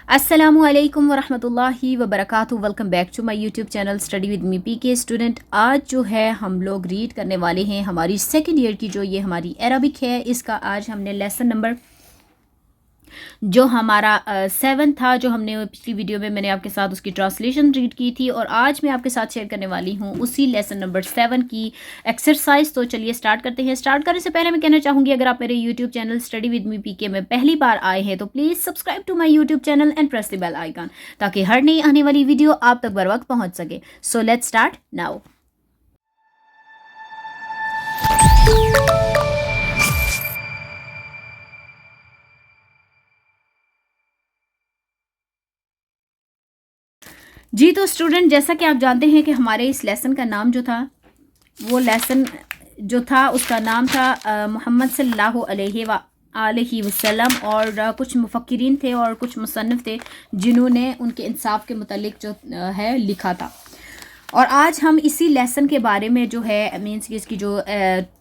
अस्सलामु अलैकुम वरहमतुल्लाहि वबरकातुहू। Welcome back to my YouTube channel study with me PK student. आज जो है हम लोग रीड करने वाले हैं हमारी सेकेंड ईयर की जो ये हमारी अरबिक है, इसका आज हमने लेसन नंबर जो हमारा 7 था, जो हमने पिछली वीडियो में मैंने आपके साथ उसकी ट्रांसलेशन रीड की थी, और आज मैं आपके साथ शेयर करने वाली हूँ उसी लेसन नंबर 7 की एक्सरसाइज। तो चलिए स्टार्ट करते हैं। स्टार्ट करने से पहले मैं कहना चाहूँगी, अगर आप मेरे YouTube channel study with me PK में पहली बार आए हैं तो please subscribe to my YouTube channel and press the bell icon, ताकि हर नई आने वाली वीडियो आप तक बर वक्त पहुँच सके। So let's start now. जी तो स्टूडेंट, जैसा कि आप जानते हैं कि हमारे इस लेसन का नाम जो था, वो लेसन जो था उसका नाम था मोहम्मद सल्लल्लाहु अलैहि वसल्लम, और कुछ मुफक्किरीन थे और कुछ मुसन्निफ थे जिन्होंने उनके इंसाफ के मुतालिक जो है लिखा था। और आज हम इसी लेसन के बारे में जो है मीन्स कि इसकी जो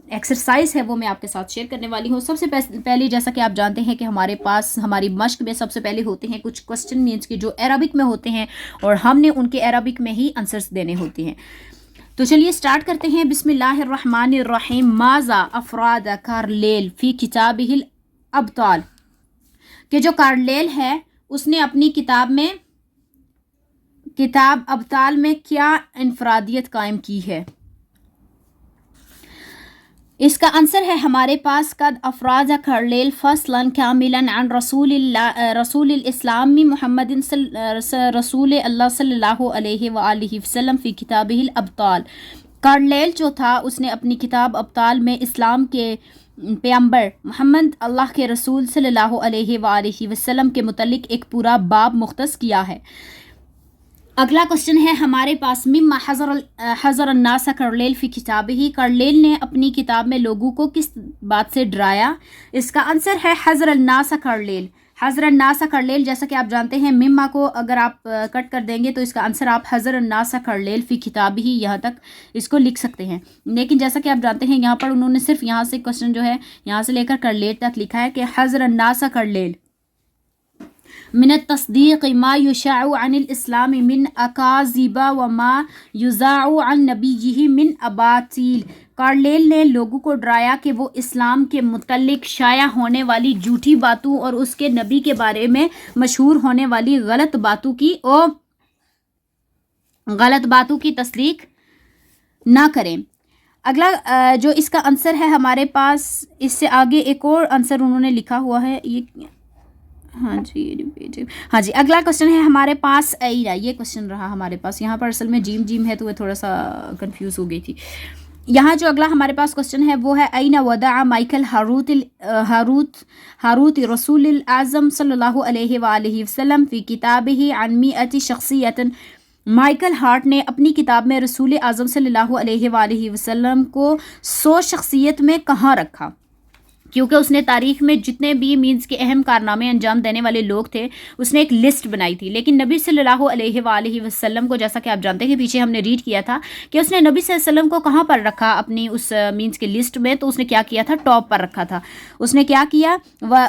एक्सरसाइज है वो मैं आपके साथ शेयर करने वाली हूँ। सबसे पहले जैसा कि आप जानते हैं कि हमारे पास हमारी मश्क में सबसे पहले होते हैं कुछ क्वेश्चन मीन्स कि जो अरबिक में होते हैं, और हमने उनके अरबिक में ही आंसर्स देने होते हैं। तो चलिए स्टार्ट करते हैं। बिस्मिल्लाहिर्रहमानिर्रहीम। माज़ा अफराद कार्लेल फ़ी किताबिहिल अब्ताल, कि जो कार्लेल है उसने अपनी किताब अब्ताल में क्या इनफरादियत कायम की है। इसका आंसर है हमारे पास कद अफराज कार्लेल फसलन कामिलन अन रसूल इस्लामी मुहम्मदिन रसूल अल्लाह सल्लल्लाहु अलैहि वआलिहि वसल्लम फ़ी किताबिहिल अब्ताल। कार्लेल जो था उसने अपनी किताब अब्ताल में इस्लाम के पैगंबर मोहम्मद अल्लाह के रसूल सल्लल्लाहु अलैहि वआलिहि वसल्लम के मुतल्लिक एक पूरा बाब मुख्तस किया है। अगला क्वेश्चन है हमारे पास, मिम्मा हज़र अन्नास कार्लेल फ़ी किताबिही, कार्लेल ने अपनी किताब में लोगों को किस बात से डराया। इसका आंसर है हज़र अन्नास कार्लेल। हज़र अन्नास कार्लेल, जैसा कि आप जानते हैं मिम्मा को अगर आप कट कर देंगे तो इसका आंसर आप हज़र अन्नास कार्लेल फ़ी किताबिही यहाँ तक इसको लिख सकते हैं। लेकिन जैसा कि आप जानते हैं यहाँ पर उन्होंने सिर्फ यहाँ से क्वेश्चन जो है यहाँ से लेकर कार्लेल तक लिखा है कि हज़र अन्नास कार्लेल मिन तस्दीक मा युशाउ अनिल इस्लाम मिन अकाज़िबा व मा युज़ाउ अन नबीही मिन अबातील। कार्लेल ने लोगों को डराया कि वो इस्लाम के मुतल्लिक शाया होने वाली झूठी बातों और उसके नबी के बारे में मशहूर होने वाली गलत बातों की तस्दीक ना करें। अगला जो इसका आंसर है हमारे पास, इससे आगे एक और आंसर उन्होंने लिखा हुआ है, ये हाँ जी। अगला क्वेश्चन है हमारे पास ऐना, ये क्वेश्चन रहा हमारे पास। यहाँ पर असल में जीम है तो वह थोड़ा सा कंफ्यूज हो गई थी। यहाँ जो अगला हमारे पास क्वेश्चन है वो है ऐना वदा माइकल हारूत रसूल आज़म सल्लल्लाहु अलैहि वसल्लम फ़ी किताबिही अन मिअती शख्सियतन। माइकल हार्ट ने अपनी किताब में रसूल आज़म सल्लल्लाहु अलैहि वसल्लम को 100 शख्सियत में कहाँ रखा, क्योंकि उसने तारीख़ में जितने भी मीन्स के अहम कारनामे अंजाम देने वाले लोग थे उसने एक लिस्ट बनाई थी। लेकिन नबी सल्लल्लाहु अलैहि वसल्लम को, जैसा कि आप जानते हैं पीछे हमने रीड किया था कि उसने नबी सल्लल्लाहु अलैहि वसल्लम को कहाँ पर रखा अपनी उस मीन्स के लिस्ट में, तो उसने क्या किया था, टॉप पर रखा था। उसने क्या किया,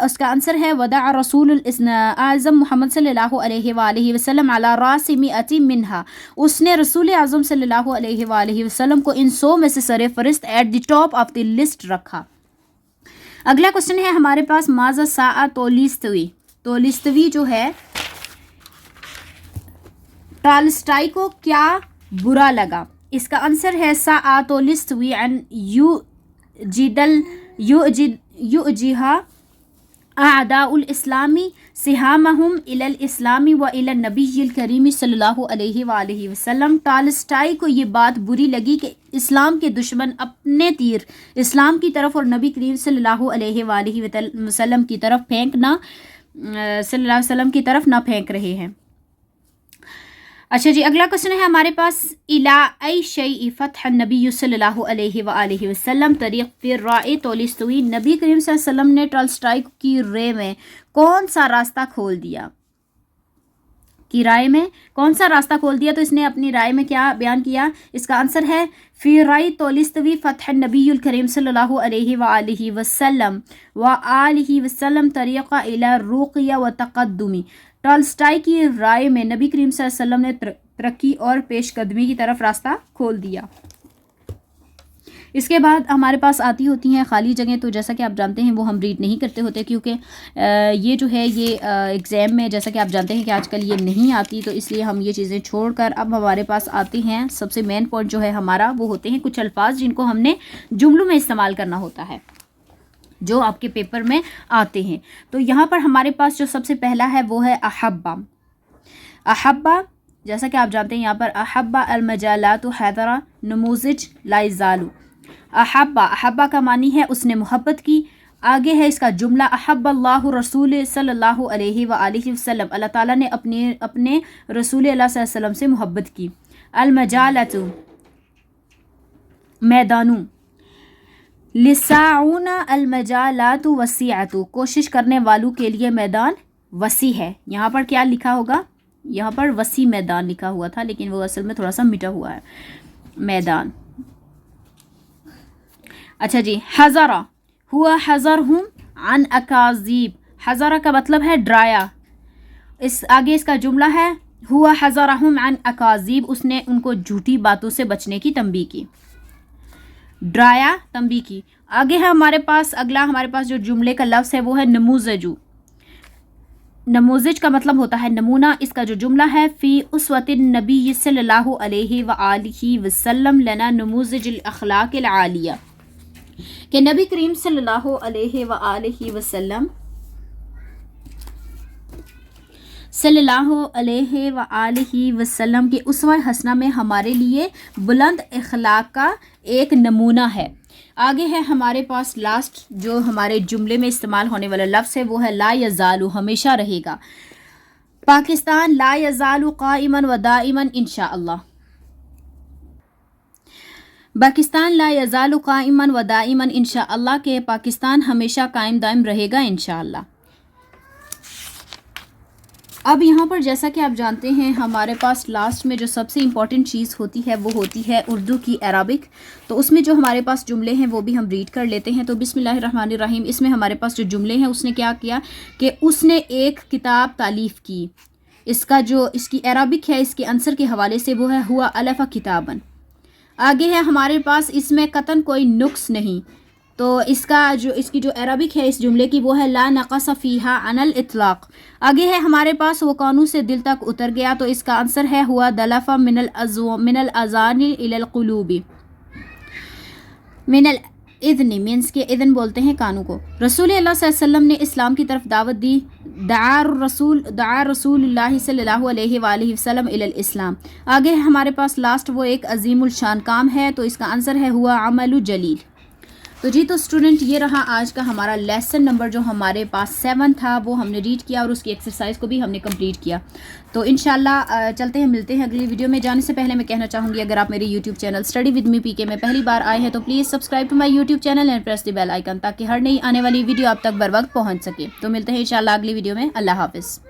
उसका आंसर है वदा रसूल आज़म मोहम्मद सल्लल्लाहु अलैहि वसल्लम अला रास मिअती मिनहा। उसने रसूल आज़म सल्लल्लाहु अलैहि वसल्लम को इन 100 में से सर फहरिस्त at the top of the list रखा। अगला क्वेश्चन है हमारे पास, माज़ा साआ तोलिस्तवी जो है, टॉल्स्टॉय को क्या बुरा लगा। इसका आंसर है साआ तोलिस्तवी एन युजिहा आदाउल इस्लामी सिहामहुम इलल इस्लामी व इलन नबील करीम सल्लल्लाहु अलैहि वसल्लम। टॉल्स्टॉय को ये बात बुरी लगी कि इस्लाम के दुश्मन अपने तीर इस्लाम की तरफ और नबी करीम सल्लल्लाहु अलैहि वसल्लम की तरफ फेंक रहे हैं। अच्छा जी, अगला क्वेश्चन है हमारे पास, इला आई शई फतह नबी सल्लल्लाहु अलैहि वसल्लम तरीक़ फिर राय तोलिस्तवी। नबी करीम सल्लल्लाहु अलैहि वसल्लम ने टॉल्स्टॉय की राय में कौन सा रास्ता खोल दिया, तो इसने अपनी राय में क्या बयान किया। इसका आंसर है फ़ी राय तोलिस्तवी फ़तह नबीयुल करीम सल्लल्लाहु अलैहि वसल्लम व आलिहि वसल्लम तरीक़ा इला रुक़िया व तक़द्दुमी। टॉल्स्टाई की राय में नबी करीम सल्लल्लाहु अलैहि वसल्लम ने तरक्की और पेश कदमी की तरफ रास्ता खोल दिया। इसके बाद हमारे पास आती होती हैं खाली जगह, तो जैसा कि आप जानते हैं वो हम रीड नहीं करते होते क्योंकि ये जो है ये एग्ज़ाम में जैसा कि आप जानते हैं कि आजकल ये नहीं आती, तो इसलिए हम ये चीज़ें छोड़कर अब हमारे पास आते हैं सबसे मेन पॉइंट जो है हमारा वो होते हैं कुछ अल्फाज जिनको हमने जुमलों में इस्तेमाल करना होता है जो आपके पेपर में आते हैं। तो यहाँ पर हमारे पास जो सबसे पहला है वो है अहब्बा। अहब्बा जैसा कि आप जानते हैं यहाँ पर अहब्बा अलमजालातु हैदरा नमूजिज लाइजालू। अहब्बा, अहब्बा का मानी है उसने मोहब्बत की। आगे है इसका जुमला अहब्बल्लाहु रसूल सल्लल्लाहु अलैहि व आलिहि वसल्लम, अल्लाह ताला ने अपने रसूल अल्लाह सल्लल्लाहु अलैहि वसल्लम से मोहब्बत की। अलमजालतु मैदानू, लिसाउना अलमजालातु वसीअतु, कोशिश करने वालों के लिए मैदान वसी है। यहाँ पर क्या लिखा होगा, यहाँ पर वसी मैदान लिखा हुआ था लेकिन वो असल में थोड़ा सा मिटा हुआ है मैदान। अच्छा जी, हज़रा हुआ हज़रहुम अन अकाज़ीब, हज़रा का मतलब है डराया। इस आगे इसका जुमला है हुआ हज़रहुम अन अकाज़ीब, उसने उनको झूठी बातों से बचने की तंबीह की, डराया तंबीह की। आगे है हमारे पास अगला हमारे पास जो जुमले का लफ्ज़ है वो है नमूज़जू। नमूज़ज का मतलब होता है नमूना। इसका जो जुमला है फ़ी उस्वतिन नबी सल्लल्लाहु अलैहि व आलिहि वसल्लम लना नमूज़जुल अख़लाक़िल आलिया, कि नबी करीम सल्लल्लाहु अलैहि व आलिहि वसल्लम की उसवा हसना में हमारे लिए बुलंद अखलाक का एक नमूना है। आगे है हमारे पास लास्ट जो हमारे जुमले में इस्तेमाल होने वाला लफ्ज़ है वो है ला यज़ालु, हमेशा रहेगा। पाकिस्तान ला यज़ालु क़ाइमन व दाइमन इंशाअल्लाह। पाकिस्तान ला यज़ालु क़ाइमन व दाइमन इंशाअल्लाह, के पाकिस्तान हमेशा कायम दायम रहेगा इंशाअल्लाह। अब यहाँ पर जैसा कि आप जानते हैं हमारे पास लास्ट में जो सबसे इम्पॉर्टेंट चीज़ होती है वो होती है उर्दू की अरबिक। तो उसमें जो हमारे पास जुमले हैं वो भी हम रीड कर लेते हैं। तो बिस्मिल्लाहिर्रहमानिर्रहीम, इसमें हमारे पास जो जुमले हैं उसने क्या किया कि उसने एक किताब तालीफ़ की। इसकी अरबिक है इसके आंसर के हवाले से वो है हुआ अलफ़ा किताबन। आगे है हमारे पास इसमें कतन कोई नुक्स नहीं, तो इसकी जो अरबिक है इस जुमले की वो है ला नक़स फ़ीहा अनल इतलाक़। आगे है हमारे पास वो कानू से दिल तक उतर गया, तो इसका आंसर है हुआ दलफ़ा मिनल अज़ानी इलल क़ुलूबी। मिनल इज़्नी मीन्स के इज़्न बोलते हैं कानू को। रसूल अल्लाह सल्लल्लाहु अलैहि वसल्लम ने इस्लाम की तरफ दावत दी। दआ रसूलुल्लाह सल्लल्लाहु अलैहि वसल्लम इलल इस्लाम। आगे है हमारे पास लास्ट वो एक अजीमुल शान काम है, तो इसका आंसर है हुआ अमलु जलील। तो जी तो स्टूडेंट ये रहा आज का हमारा लेसन नंबर जो हमारे पास 7 था, वो हमने रीड किया और उसकी एक्सरसाइज को भी हमने कंप्लीट किया। तो इंशाल्लाह चलते हैं, मिलते हैं अगली वीडियो में। जाने से पहले मैं कहना चाहूँगी अगर आप मेरे YouTube channel study with me PK में पहली बार आए हैं तो please subscribe to my YouTube channel and press the bell icon, ताकि हर नई आने वाली वीडियो आप तक बर वक्त पहुँच सके। तो मिलते हैं इंशाल्लाह अगली वीडियो में। अल्लाह हाफिज़।